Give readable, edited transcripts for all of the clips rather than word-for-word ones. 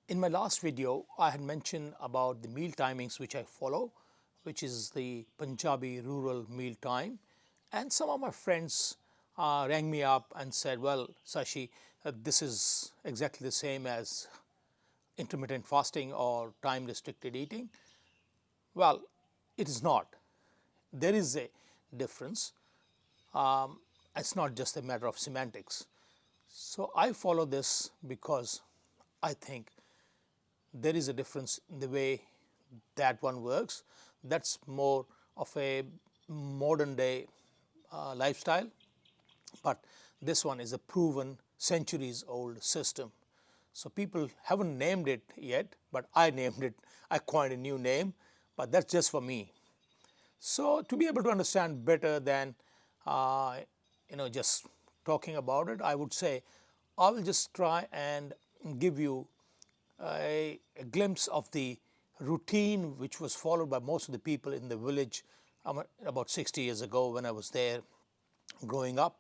In my last video, I had mentioned about the meal timings which I follow, which is the Punjabi Rural Meal Time. And some of my friends rang me up and said, well, Sashi, this is exactly the same as intermittent fasting or time restricted eating. Well, it is not. There is a difference. It's not just a matter of semantics. So I follow this because I think there is a difference in the way that one works. That's more of a modern day lifestyle, but this one is a proven centuries old system. So people haven't named it yet, but I named it. I coined a new name, but that's just for me. So to be able to understand better than uh, just talking about it, I would say I will just try and give you a glimpse of the routine which was followed by most of the people in the village about 60 years ago when I was there growing up.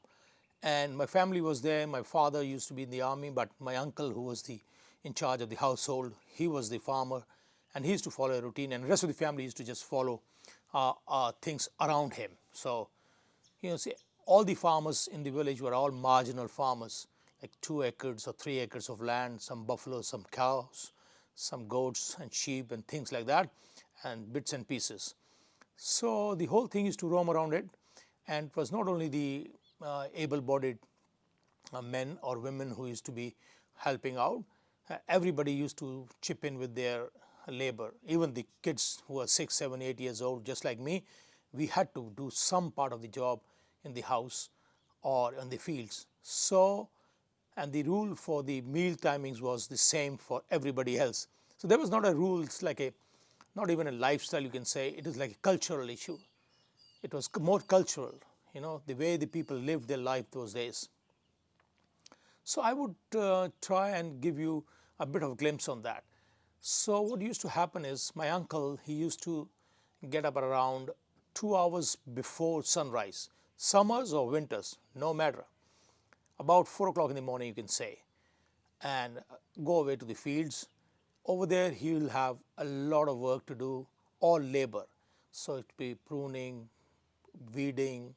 And my family was there. My father used to be in the army, but my uncle, who was the in charge of the household, he was the farmer, and he used to follow a routine, and the rest of the family used to just follow things around him. So, see, all the farmers in the village were all marginal farmers, like 2 acres or 3 acres of land, some buffaloes, some cows, some goats and sheep and things like that, and bits and pieces. So the whole thing used to roam around it, and it was not only the able-bodied men or women who used to be helping out. Everybody used to chip in with their labor. Even the kids who were 6, 7, 8 years old, just like me, we had to do some part of the job in the house or in the fields. So, and the rule for the meal timings was the same for everybody else. So there was not a rule. It's like a, not even a lifestyle, you can say. It is like a cultural issue. It was more cultural, the way the people lived their life those days. So I would try and give you a bit of a glimpse on that. So what used to happen is my uncle, he used to get up around 2 hours before sunrise, summers or winters, no matter. About 4 o'clock in the morning, you can say, and go away to the fields. Over there, he will have a lot of work to do, all labor. So it be pruning, weeding,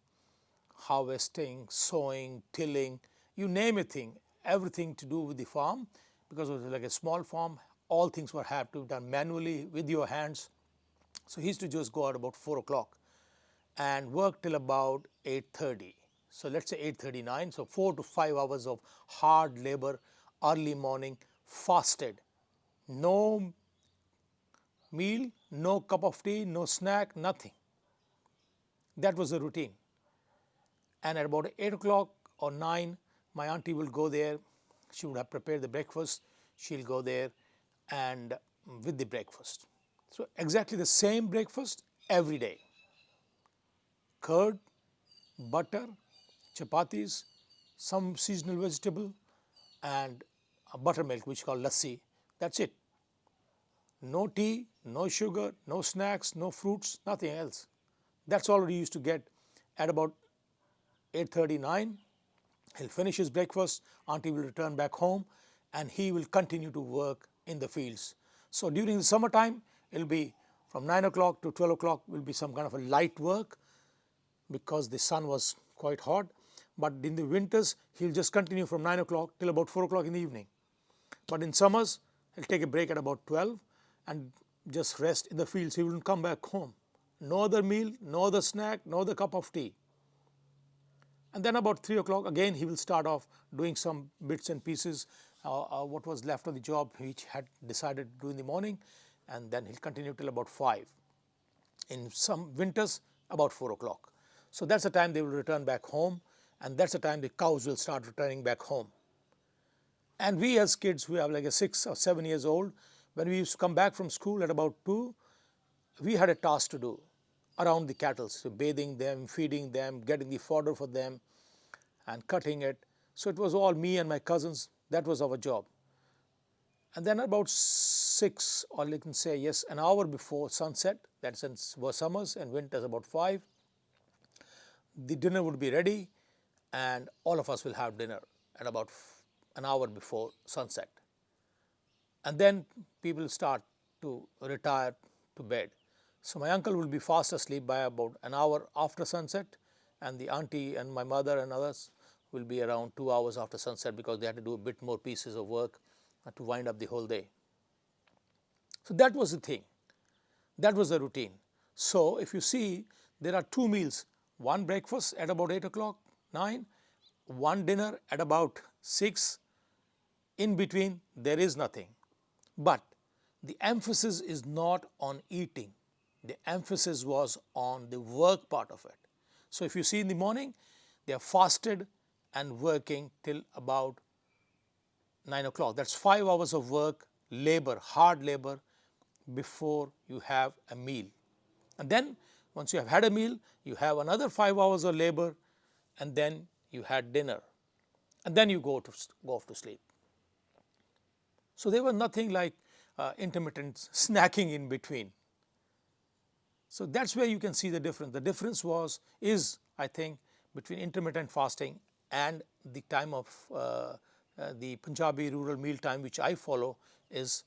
harvesting, sowing, tilling, you name a thing, everything to do with the farm, because it was like a small farm, all things were have to be done manually with your hands. So he used to just go out about 4 o'clock and work till about 8:30. So let's say 8:39. So 4 to 5 hours of hard labor, early morning, fasted, no meal, no cup of tea, no snack, nothing. That was the routine. And at about 8 o'clock or 9, my auntie will go there. She would have prepared the breakfast. She'll go there and with the breakfast. So exactly the same breakfast every day. Curd, butter, chapatis, some seasonal vegetable, and a buttermilk, which is called lassi. That's it. No tea, no sugar, no snacks, no fruits, nothing else. That's all we used to get at about 8:39. He'll finish his breakfast, auntie will return back home, and he will continue to work in the fields. So during the summertime, it'll be from 9 o'clock to 12 o'clock will be some kind of a light work because the sun was quite hot. But in the winters, he'll just continue from 9 o'clock till about 4 o'clock in the evening. But in summers, he'll take a break at about 12 and just rest in the fields. He wouldn't come back home. No other meal, no other snack, no other cup of tea. And then about 3 o'clock, again, he will start off doing some bits and pieces, what was left of the job which had decided to do in the morning, and then he'll continue till about 5. In some winters, about 4 o'clock. So that's the time they will return back home, and that's the time the cows will start returning back home. And we as kids, we are like a 6 or 7 years old, when we used to come back from school at about 2, we had a task to do around the cattle, so bathing them, feeding them, getting the fodder for them, and cutting it. So it was all me and my cousins. That was our job. And then about 6, or you can say, yes, an hour before sunset, that's in summers, and winters about 5, the dinner would be ready, and all of us will have dinner at about an hour before sunset. and then people start to retire to bed. So my uncle will be fast asleep by about an hour after sunset, and the auntie and my mother and others will be around 2 hours after sunset because they had to do a bit more pieces of work to wind up the whole day. So that was the thing. That was the routine. So if you see, there are two meals: one breakfast at about 8 o'clock, 9, one dinner at about 6. In between, there is nothing. But the emphasis is not on eating. The emphasis was on the work part of it. So if you see in the morning, they are fasted and working till about 9 o'clock. That's 5 hours of work, labor, hard labor, before you have a meal. And then once you have had a meal, you have another 5 hours of labor, and then you had dinner. And then you go off to sleep. So there was nothing like intermittent snacking in between. So that's where you can see the difference. The difference is, I think, between intermittent fasting and the time of the Punjabi Rural Meal Time, which I follow, is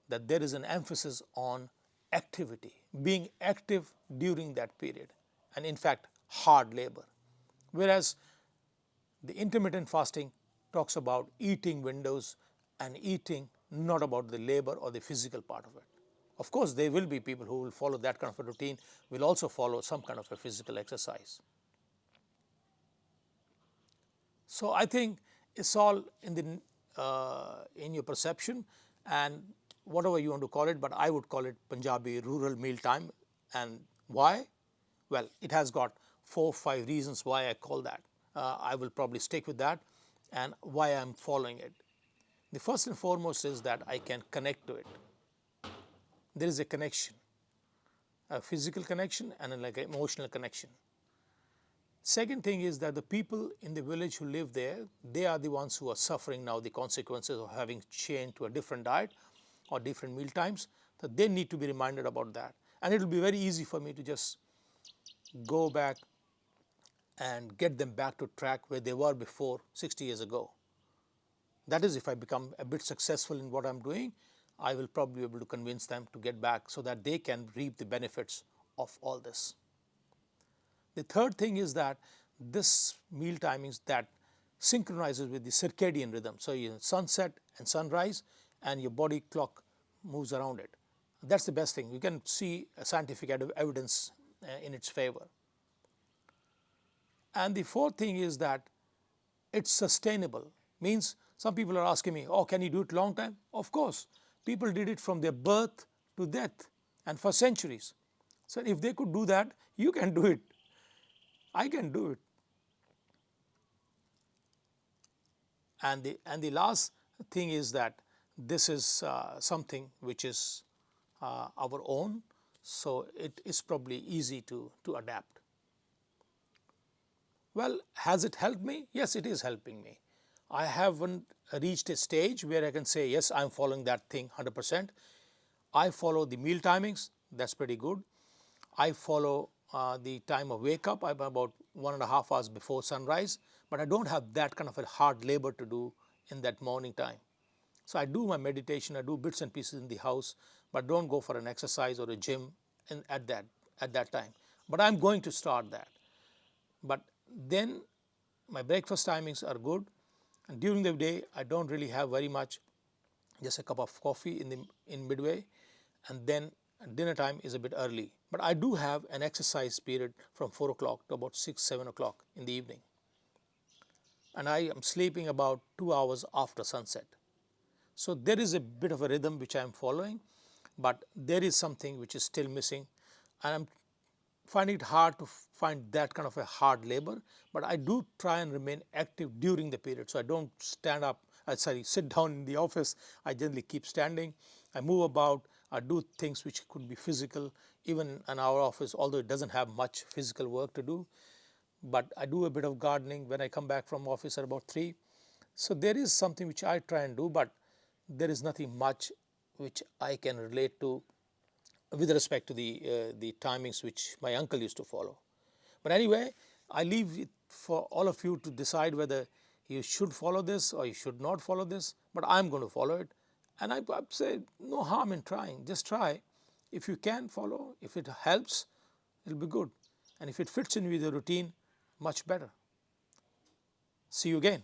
that there is an emphasis on activity, being active during that period, and in fact, hard labor. Whereas the intermittent fasting talks about eating windows and eating, not about the labor or the physical part of it. Of course, there will be people who will follow that kind of a routine, will also follow some kind of a physical exercise. So I think it's all in your perception and whatever you want to call it, but I would call it Punjabi Rural Meal Time. And why? Well, it has got 4 or 5 reasons why I call that. I will probably stick with that and why I'm following it. The first and foremost is that I can connect to it. There is a connection, a physical connection and like an emotional connection. Second thing is that the people in the village who live there, they are the ones who are suffering now the consequences of having changed to a different diet or different meal times. So they need to be reminded about that. And it will be very easy for me to just go back and get them back to track where they were before 60 years ago. That is, if I become a bit successful in what I'm doing, I will probably be able to convince them to get back so that they can reap the benefits of all this. The third thing is that this meal timings that synchronizes with the circadian rhythm. So you sunset and sunrise and your body clock moves around it. That's the best thing. You can see scientific evidence in its favor. And the fourth thing is that it's sustainable. Means some people are asking me, oh, can you do it long time? Of course. People did it from their birth to death and for centuries. So if they could do that, you can do it. I can do it. And the last thing is that this is something which is our own, so it is probably easy to adapt. Well, has it helped me? Yes, it is helping me. I haven't reached a stage where I can say, yes, I'm following that thing 100%. I follow the meal timings, that's pretty good. I follow the time of wake up. I'm about 1.5 hours before sunrise, but I don't have that kind of a hard labor to do in that morning time. So I do my meditation, I do bits and pieces in the house, but don't go for an exercise or a gym at that time. But I'm going to start that. But then my breakfast timings are good, and during the day I don't really have very much, just a cup of coffee in midway, and then dinner time is a bit early. But I do have an exercise period from 4 o'clock to about 6, 7 o'clock in the evening. And I am sleeping about 2 hours after sunset. So there is a bit of a rhythm which I am following, but there is something which is still missing, and I'm finding it hard to find that kind of a hard labor. But I do try and remain active during the period. So I don't sit down in the office. I generally keep standing. I move about. I do things which could be physical, even in our office, although it doesn't have much physical work to do. But I do a bit of gardening when I come back from office at about 3. So there is something which I try and do, but there is nothing much which I can relate to with respect to the timings which my uncle used to follow. But anyway, I leave it for all of you to decide whether you should follow this or you should not follow this, but I'm going to follow it, And I'd say no harm in trying. Just try. If you can follow, if it helps, it'll be good. And if it fits in with your routine, much better. See you again.